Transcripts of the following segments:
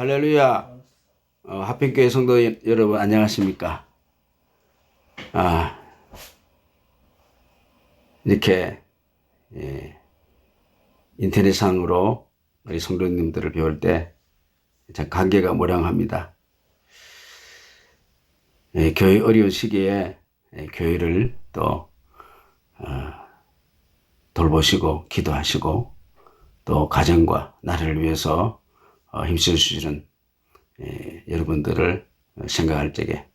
할렐루야. 하평교회 성도 여러분 안녕하십니까? 이렇게 인터넷상으로 우리 성도님들을 배울 때 참 관계가 모량합니다. 교회 어려운 시기에 교회를 또 돌보시고 기도하시고 또 가정과 나라를 위해서 힘써 주시는 여러분들을 생각할 적에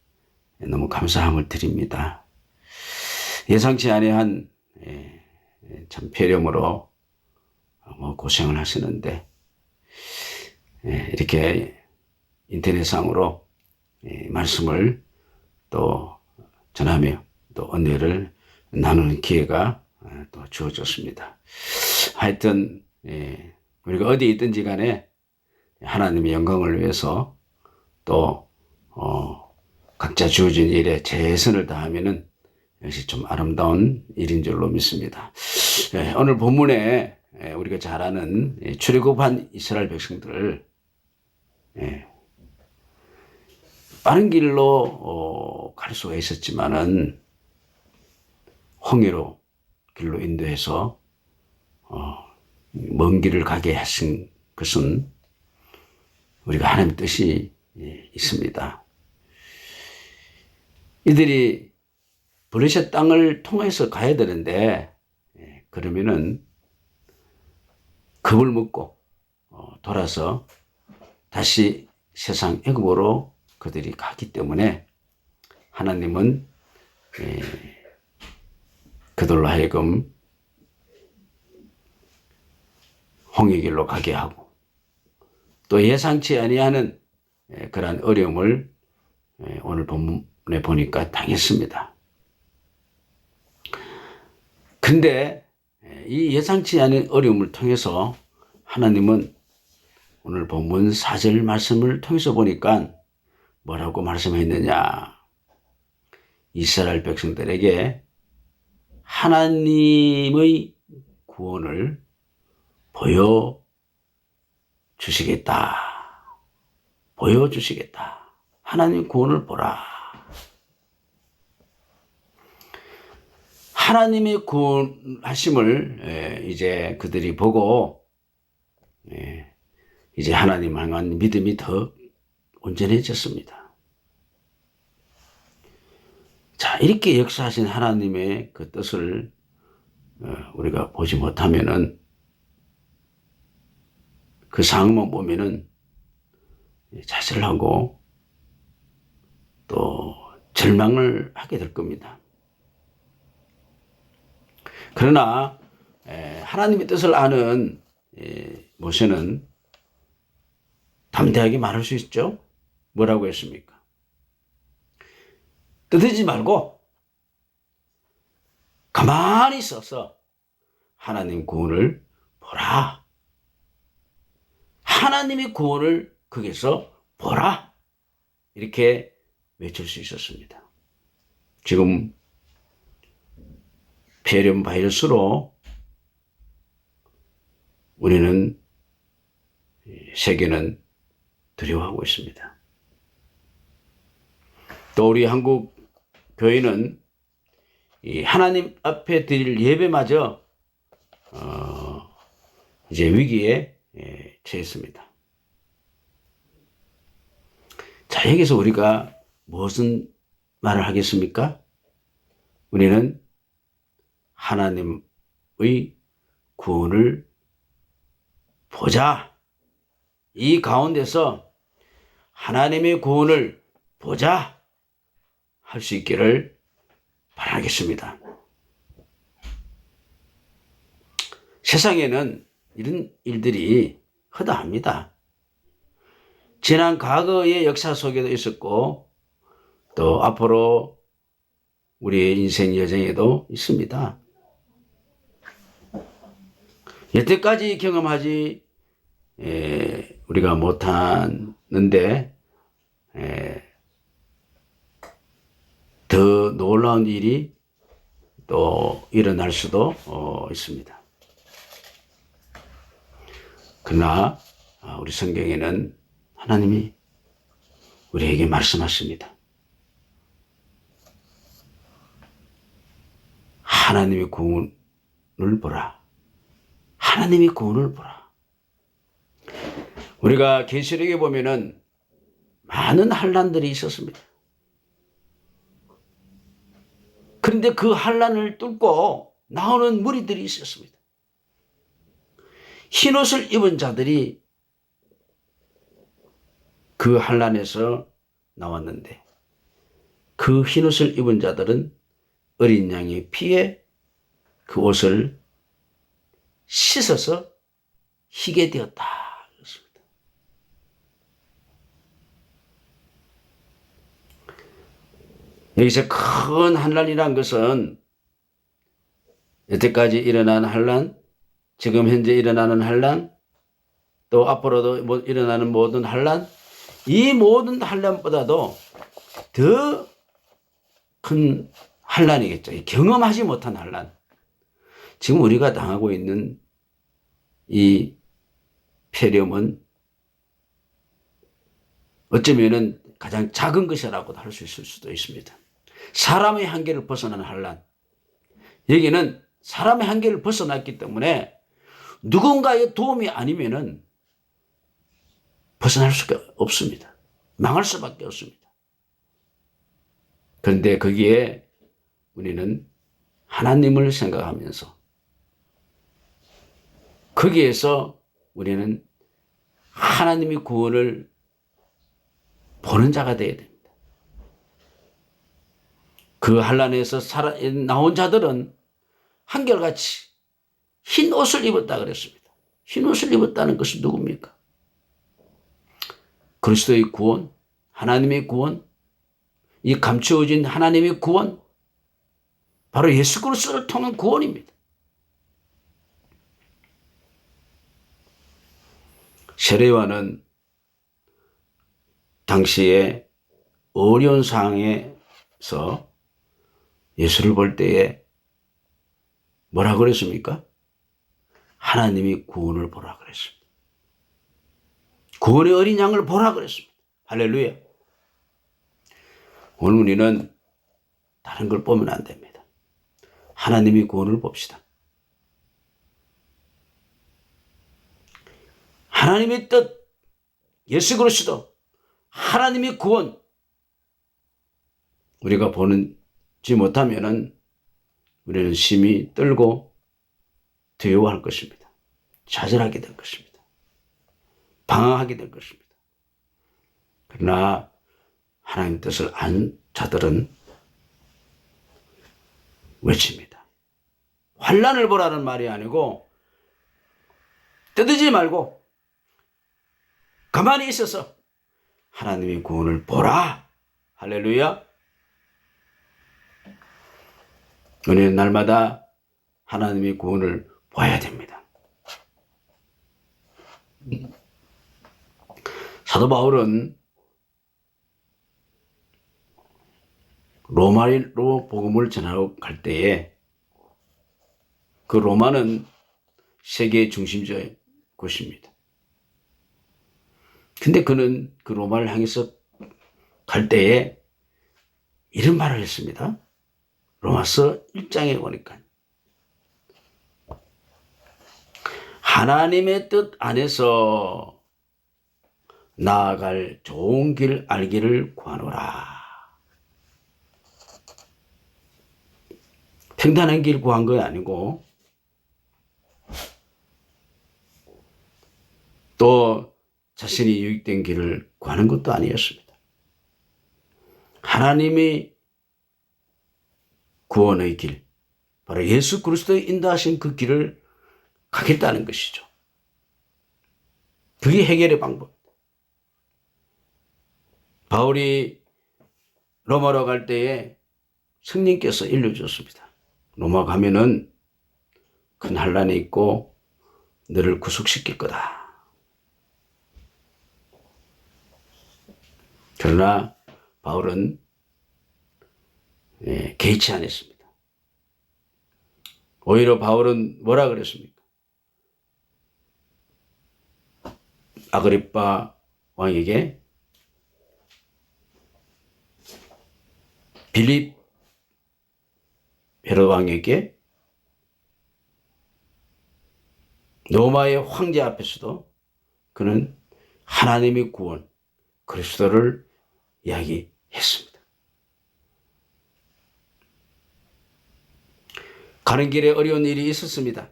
너무 감사함을 드립니다. 예상치 아니한 참 폐렴으로 고생을 하시는데 이렇게 인터넷상으로 말씀을 또 전하며 또 은혜를 나누는 기회가 또 주어졌습니다. 하여튼 우리가 어디 있든지 간에 하나님의 영광을 위해서 또 각자 주어진 일에 최선을 다하면은 역시 좀 아름다운 일인 줄로 믿습니다. 오늘 본문에 우리가 잘 아는 출애굽한 이스라엘 백성들을 빠른 길로 갈 수가 있었지만은 홍해로 길로 인도해서 먼 길을 가게 하신 것은 우리가 하나님의 뜻이 있습니다. 이들이 블레셋 땅을 통해서 가야 되는데 그러면은 겁을 먹고 돌아서 다시 세상 애굽으로 그들이 가기 때문에 하나님은 그들로 하여금 홍해길로 가게 하고 또 예상치 아니하는 그러한 어려움을 오늘 본문에 보니까 당했습니다. 근데 이 예상치 않은 어려움을 통해서 하나님은 오늘 본문 4절 말씀을 통해서 보니까 뭐라고 말씀했느냐? 이스라엘 백성들에게 하나님의 구원을 보여주시겠다. 보여주시겠다. 하나님 구원을 보라. 하나님의 구원하심을 이제 그들이 보고 이제 하나님 향한 믿음이 더 온전해졌습니다. 자, 이렇게 역사하신 하나님의 그 뜻을 우리가 보지 못하면은 그 상황만 보면은 자살을 하고 또 절망을 하게 될 겁니다. 그러나 하나님의 뜻을 아는 모세는 담대하게 말할 수 있죠. 뭐라고 했습니까? 떠들지 말고 가만히 있어서 하나님 구원을 보라. 하나님의 구원을 거기서 보라. 이렇게 외칠 수 있었습니다. 지금 폐렴 바이러스로 우리는 세계는 두려워하고 있습니다. 또 우리 한국 교회는 이 하나님 앞에 드릴 예배마저 이제 위기에 처했습니다. 자, 여기서 우리가 무슨 말을 하겠습니까? 우리는 하나님의 구원을 보자. 이 가운데서 하나님의 구원을 보자 할 수 있기를 바라겠습니다. 세상에는 이런 일들이 허다합니다. 지난 과거의 역사 속에도 있었고 또 앞으로 우리의 인생 여정에도 있습니다. 여태까지 경험하지 우리가 못하는데 더 놀라운 일이 또 일어날 수도 있습니다. 그러나 우리 성경에는 하나님이 우리에게 말씀하십니다. 하나님의 구원을 보라. 하나님의 구원을 보라. 우리가 계시록에 보면은 많은 환난들이 있었습니다. 그런데 그 환난을 뚫고 나오는 무리들이 있었습니다. 흰옷을 입은 자들이 그 환난에서 나왔는데 그 흰옷을 입은 자들은 어린 양의 피에 그 옷을 씻어서 희게 되었다. 그렇습니다. 여기서 큰 환난이란 것은 여태까지 일어난 환난, 지금 현재 일어나는 환난, 또 앞으로도 일어나는 모든 환난, 이 모든 환난보다도 더 큰 환난이겠죠. 경험하지 못한 환난. 지금 우리가 당하고 있는 이 폐렴은 어쩌면은 가장 작은 것이라고도 할 수 있을 수도 있습니다. 사람의 한계를 벗어난 환난. 여기는 사람의 한계를 벗어났기 때문에 누군가의 도움이 아니면은 벗어날 수가 없습니다. 망할 수밖에 없습니다. 그런데 거기에 우리는 하나님을 생각하면서 거기에서 우리는 하나님의 구원을 보는 자가 되어야 됩니다. 그 환난에서 나온 자들은 한결같이 흰 옷을 입었다 그랬습니다. 흰 옷을 입었다는 것은 누굽니까? 그리스도의 구원, 하나님의 구원, 이 감추어진 하나님의 구원, 바로 예수 그리스도를 통한 구원입니다. 세례요한은 당시에 어려운 상황에서 예수를 볼 때에 뭐라 그랬습니까? 하나님이 구원을 보라 그랬습니다. 구원의 어린 양을 보라 그랬습니다. 할렐루야. 오늘 우리는 다른 걸 보면 안 됩니다. 하나님의 구원을 봅시다. 하나님의 뜻, 예수 그리스도, 하나님의 구원, 우리가 보지 못하면은 우리는 심히 떨고 두려워할 것입니다. 좌절하게 될 것입니다. 방황하게 될 것입니다. 그러나 하나님의 뜻을 안 자들은 외칩니다. 환난을 보라는 말이 아니고 떠들지 말고 가만히 있어서 하나님의 구원을 보라. 할렐루야. 우리는 날마다 하나님의 구원을 봐야 됩니다. 사도 바울은 로마로 복음을 전하러 갈 때에 그 로마는 세계의 중심지의 곳입니다. 근데 그는 그 로마를 향해서 갈 때에 이런 말을 했습니다. 로마서 1장에 보니까 하나님의 뜻 안에서 나아갈 좋은 길 알기를 구하노라. 평탄한 길 구한 거 아니고 또 자신이 유익된 길을 구하는 것도 아니었습니다. 하나님의 구원의 길, 바로 예수 그리스도의 인도하신 그 길을 가겠다는 것이죠. 그게 해결의 방법. 바울이 로마로 갈 때에 성령께서 일러주셨습니다. 로마 가면은 큰 환난이 있고 너를 구속시킬 거다. 그러나 바울은 개의치 않았습니다. 오히려 바울은 뭐라 그랬습니까? 아그리빠 왕에게 빌립 헤롯 왕에게 로마의 황제 앞에서도 그는 하나님의 구원 그리스도를 이야기했습니다. 가는 길에 어려운 일이 있었습니다.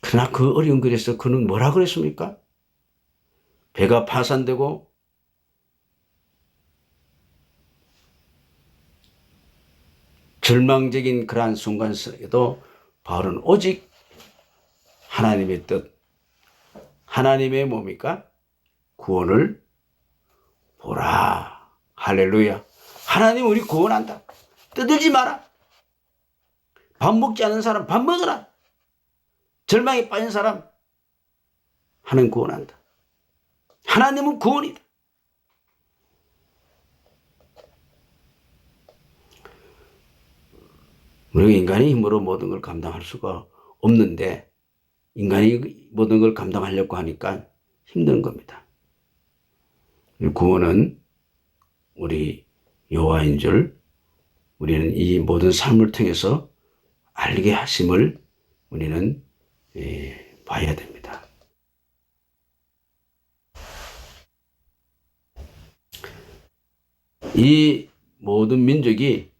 그러나 그 어려운 길에서 그는 뭐라 그랬습니까? 배가 파산되고 절망적인 그러한 순간 속에도 바울은 오직 하나님의 뜻, 하나님의 뭡니까? 구원을 보라. 할렐루야. 하나님 우리 구원한다. 떠들지 마라. 밥 먹지 않은 사람 밥 먹어라. 절망에 빠진 사람 하나님 구원한다. 하나님은 구원이다. 우리가 인간의 힘으로 모든 걸 감당할 수가 없는데 인간이 모든 걸 감당하려고 하니까 힘든 겁니다. 구원은 우리 여호와인 줄 우리는 이 모든 삶을 통해서 알게 하심을 우리는 봐야 됩니다. 이 모든 민족이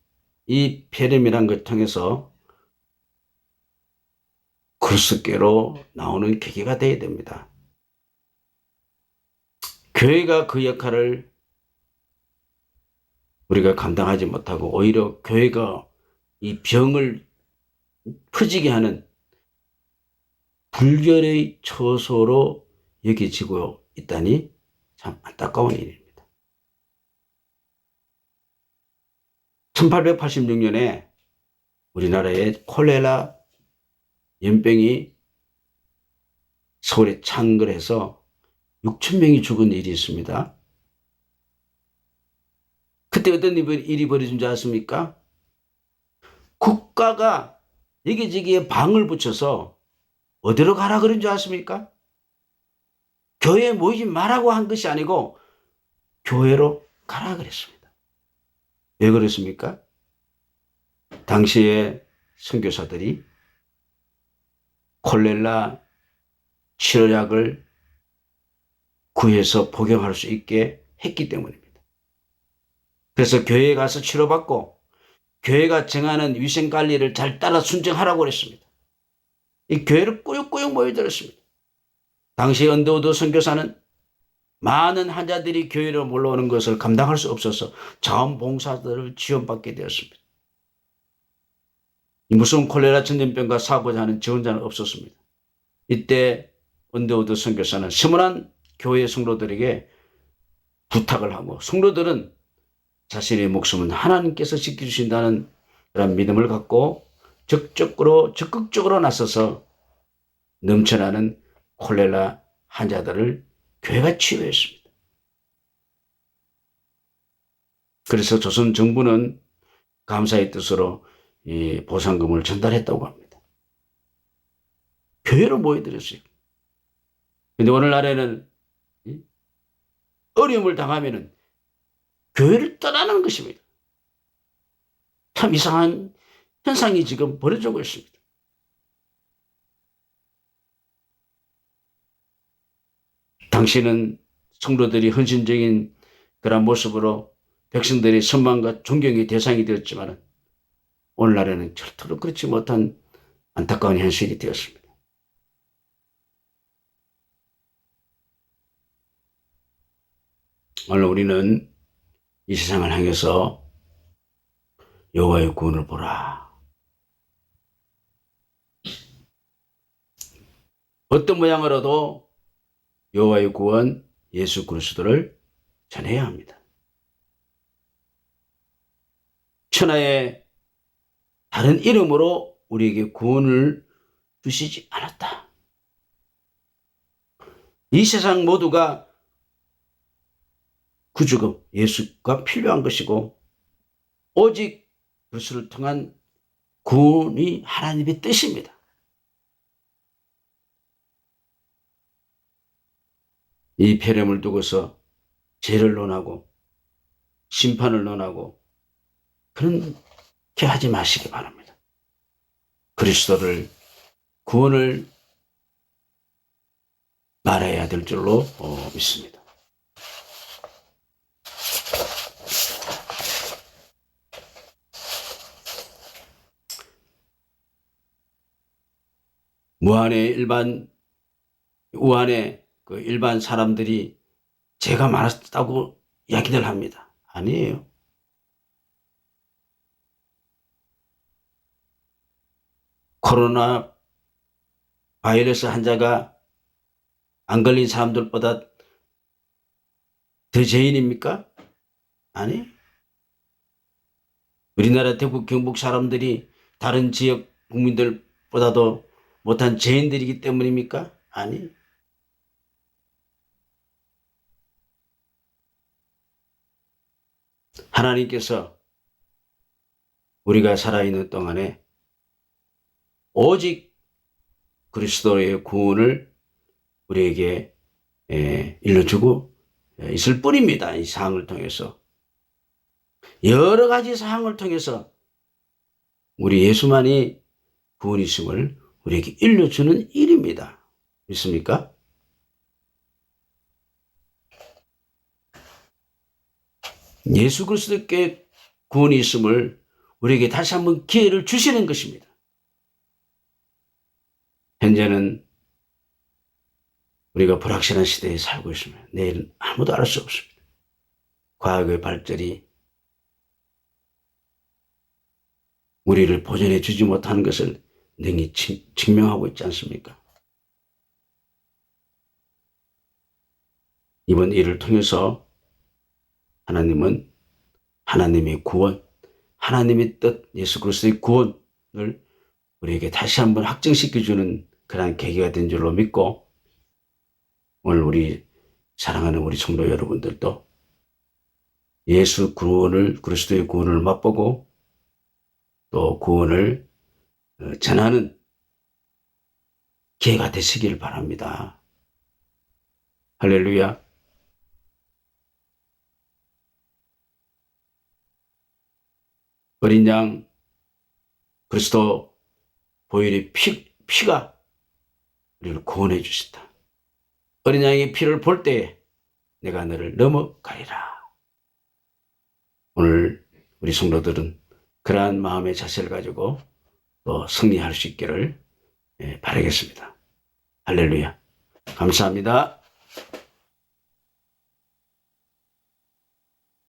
이 폐렴이란 걸 통해서 그리스도께로 나오는 계기가 되어야 됩니다. 교회가 그 역할을 우리가 감당하지 못하고 오히려 교회가 이 병을 퍼지게 하는 불결의 처소로 여겨지고 있다니 참 안타까운 일입니다. 1886년에 우리나라에 콜레라 연병이 서울에 창궐 해서 6천 명이 죽은 일이 있습니다. 그때 어떤 일이 벌어진 줄 아십니까? 국가가 여기저기에 방을 붙여서 어디로 가라 그런 줄 아십니까? 교회에 모이지 말라고 한 것이 아니고 교회로 가라 그랬습니다. 왜 그랬습니까? 당시에 선교사들이 콜레라 치료약을 구해서 복용할 수 있게 했기 때문입니다. 그래서 교회에 가서 치료받고 교회가 정하는 위생관리를 잘 따라 순종하라고 그랬습니다. 이 교회를 꾸역꾸역 모여들었습니다. 당시 언더우드 선교사는 많은 환자들이 교회로 몰려오는 것을 감당할 수 없어서 자원봉사들을 지원받게 되었습니다. 무슨 콜레라 전염병과 싸우고자 하는 지원자는 없었습니다. 이때 언더우드 선교사는 서문한 교회 성도들에게 부탁을 하고 성도들은 자신의 목숨은 하나님께서 지켜주신다는 그런 믿음을 갖고 적극적으로 나서서 넘쳐나는 콜레라 환자들을 교회가 치유했습니다. 그래서 조선 정부는 감사의 뜻으로 이 보상금을 전달했다고 합니다. 교회로 모여들었어요. 그런데 오늘날에는 어려움을 당하면은 교회를 떠나는 것입니다. 참 이상한 현상이 지금 벌어지고 있습니다. 당시는 성도들이 헌신적인 그런 모습으로 백성들의 선망과 존경의 대상이 되었지만 오늘날에는 절대로 그렇지 못한 안타까운 현실이 되었습니다. 오늘 우리는 이 세상을 향해서 여호와의 구원을 보라. 어떤 모양으로도 여호와의 구원 예수 그리스도를 전해야 합니다. 천하의 다른 이름으로 우리에게 구원을 주시지 않았다. 이 세상 모두가 구주가 예수가 필요한 것이고 오직 그리스도를 통한 구원이 하나님의 뜻입니다. 이 폐렴을 두고서 죄를 논하고 심판을 논하고 그렇게 하지 마시기 바랍니다. 그리스도를 구원을 말해야 될 줄로 믿습니다. 우한의 그 일반 사람들이 죄가 많았다고 이야기들 합니다. 아니에요. 코로나 바이러스 환자가 안 걸린 사람들보다 더 죄인입니까? 아니. 우리나라 대구 경북 사람들이 다른 지역 국민들보다도 못한 죄인들이기 때문입니까? 아니. 하나님께서 우리가 살아있는 동안에 오직 그리스도의 구원을 우리에게 일러주고 있을 뿐입니다. 이 사항을 통해서. 여러 가지 사항을 통해서 우리 예수만이 구원이심을 우리에게 일러주는 일입니다. 믿습니까? 예수 그리스도께 구원이 있음을 우리에게 다시 한번 기회를 주시는 것입니다. 현재는 우리가 불확실한 시대에 살고 있습니다. 내일은 아무도 알 수 없습니다. 과학의 발전이 우리를 보존해 주지 못하는 것을 능히 증명하고 있지 않습니까? 이번 일을 통해서 하나님은 하나님의 구원, 하나님의 뜻, 예수 그리스도의 구원을 우리에게 다시 한번 확증시켜주는 그런 계기가 된 줄로 믿고, 오늘 우리 사랑하는 우리 성도 여러분들도 예수 구원을, 그리스도의 구원을 맛보고 또 구원을 전하는 기회가 되시길 바랍니다. 할렐루야. 어린 양 그리스도 보혈의 피가 우리를 구원해 주신다. 어린 양의 피를 볼 때에 내가 너를 넘어가리라. 오늘 우리 성도들은 그러한 마음의 자세를 가지고 또 승리할 수 있기를 바라겠습니다. 할렐루야. 감사합니다.